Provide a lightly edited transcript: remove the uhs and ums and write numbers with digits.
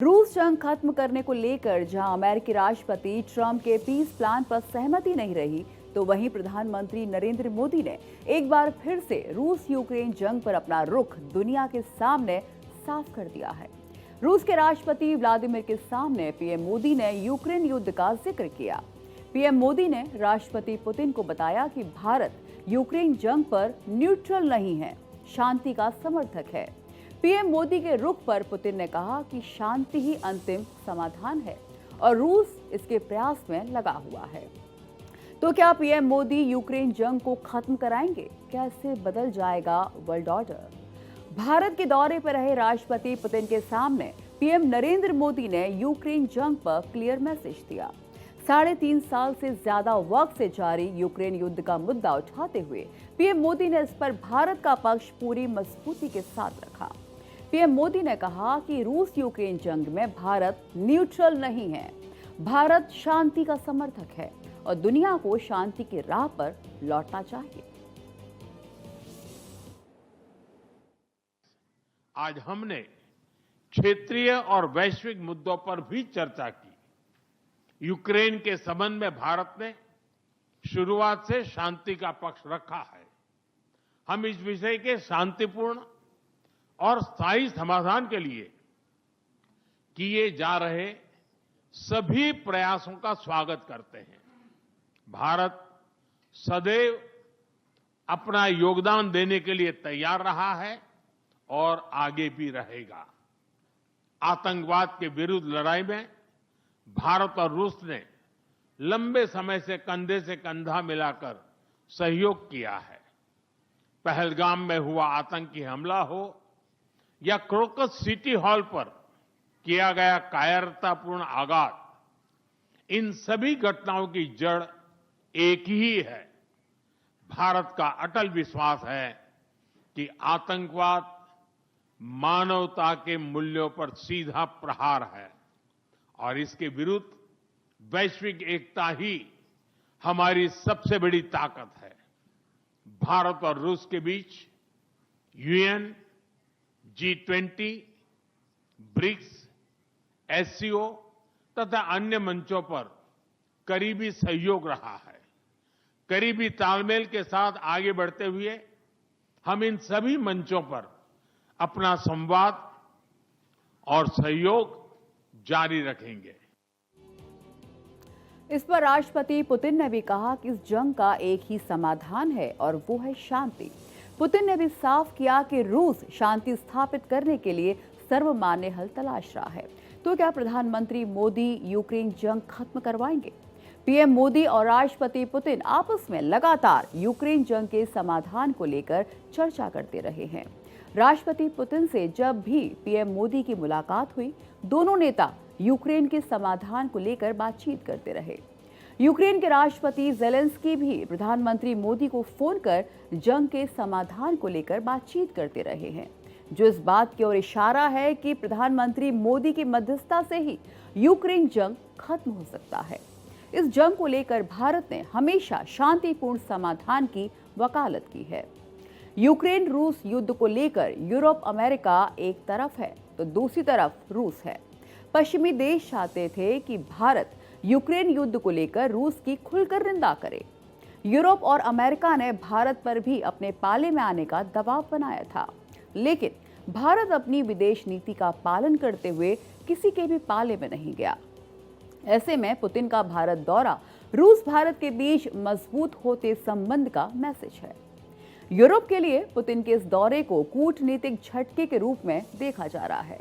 रूस जंग खत्म करने को लेकर जहां अमेरिकी राष्ट्रपति ट्रंप के पीस प्लान पर सहमति नहीं रही, तो वहीं प्रधानमंत्री नरेंद्र मोदी ने एक बार फिर से रूस यूक्रेन जंग पर अपना रुख दुनिया के सामने साफ कर दिया है। रूस के राष्ट्रपति व्लादिमीर के सामने पीएम मोदी ने यूक्रेन युद्ध का जिक्र किया। पीएम मोदी ने राष्ट्रपति पुतिन को बताया कि भारत यूक्रेन जंग पर न्यूट्रल नहीं है, शांति का समर्थक है। पीएम मोदी के रुख पर पुतिन ने कहा कि शांति ही अंतिम समाधान है और रूस इसके प्रयास में लगा हुआ है। तो क्या पीएम मोदी यूक्रेन जंग को खत्म कराएंगे? कैसे बदल जाएगा वर्ल्ड ऑर्डर? भारत के दौरे पर रहे राष्ट्रपति पुतिन के सामने पीएम नरेंद्र मोदी ने यूक्रेन जंग पर क्लियर मैसेज दिया। 3.5 साल से ज्यादा वक्त से जारी यूक्रेन युद्ध का मुद्दा उठाते हुए पीएम मोदी ने इस पर भारत का पक्ष पूरी मजबूती के साथ रखा। पीएम मोदी ने कहा कि रूस यूक्रेन जंग में भारत न्यूट्रल नहीं है, भारत शांति का समर्थक है और दुनिया को शांति की राह पर लौटना चाहिए। आज हमने क्षेत्रीय और वैश्विक मुद्दों पर भी चर्चा की। यूक्रेन के संबंध में भारत ने शुरुआत से शांति का पक्ष रखा है। हम इस विषय के शांतिपूर्ण और स्थायी समाधान के लिए किए जा रहे सभी प्रयासों का स्वागत करते हैं। भारत सदैव अपना योगदान देने के लिए तैयार रहा है और आगे भी रहेगा। आतंकवाद के विरुद्ध लड़ाई में भारत और रूस ने लंबे समय से कंधा मिलाकर सहयोग किया है। पहलगाम में हुआ आतंकी हमला हो या क्रोकस सिटी हॉल पर किया गया कायरतापूर्ण आघात, इन सभी घटनाओं की जड़ एक ही है। भारत का अटल विश्वास है कि आतंकवाद मानवता के मूल्यों पर सीधा प्रहार है और इसके विरुद्ध वैश्विक एकता ही हमारी सबसे बड़ी ताकत है। भारत और रूस के बीच यूएन, G20, ब्रिक्स, एससीओ तथा अन्य मंचों पर करीबी सहयोग रहा है। करीबी तालमेल के साथ आगे बढ़ते हुए हम इन सभी मंचों पर अपना संवाद और सहयोग जारी रखेंगे। इस पर राष्ट्रपति पुतिन ने भी कहा कि इस जंग का एक ही समाधान है और वो है शांति। पुतिन ने भी साफ किया कि रूस शांति स्थापित करने के लिए सर्वमान्य हल तलाश रहा है। तो क्या प्रधानमंत्री मोदी यूक्रेन जंग खत्म करवाएंगे? पीएम मोदी और राष्ट्रपति पुतिन आपस में लगातार यूक्रेन जंग के समाधान को लेकर चर्चा करते रहे हैं। राष्ट्रपति पुतिन से जब भी पीएम मोदी की मुलाकात हुई, दोनों नेता यूक्रेन के समाधान को लेकर बातचीत करते रहे। यूक्रेन के राष्ट्रपति ज़ेलेंस्की भी प्रधानमंत्री मोदी को फोन कर जंग के समाधान को लेकर बातचीत करते रहे हैं, जो इस बात की ओर इशारा है कि प्रधानमंत्री मोदी की मध्यस्थता से ही यूक्रेन जंग खत्म हो सकता है। इस जंग को लेकर भारत ने हमेशा शांतिपूर्ण समाधान की वकालत की है। यूक्रेन रूस युद्ध को लेकर यूरोप अमेरिका एक तरफ है तो दूसरी तरफ रूस है। पश्चिमी देश चाहते थे कि भारत यूक्रेन युद्ध को लेकर रूस की खुलकर निंदा करे। यूरोप और अमेरिका ने भारत पर भी अपने पाले में आने का दबाव बनाया था, लेकिन भारत अपनी विदेश नीति का पालन करते हुए किसी के भी पाले में नहीं गया। ऐसे में पुतिन का भारत दौरा रूस भारत के बीच मजबूत होते संबंध का मैसेज है। यूरोप के लिए पुतिन के इस दौरे को कूटनीतिक झटके के रूप में देखा जा रहा है।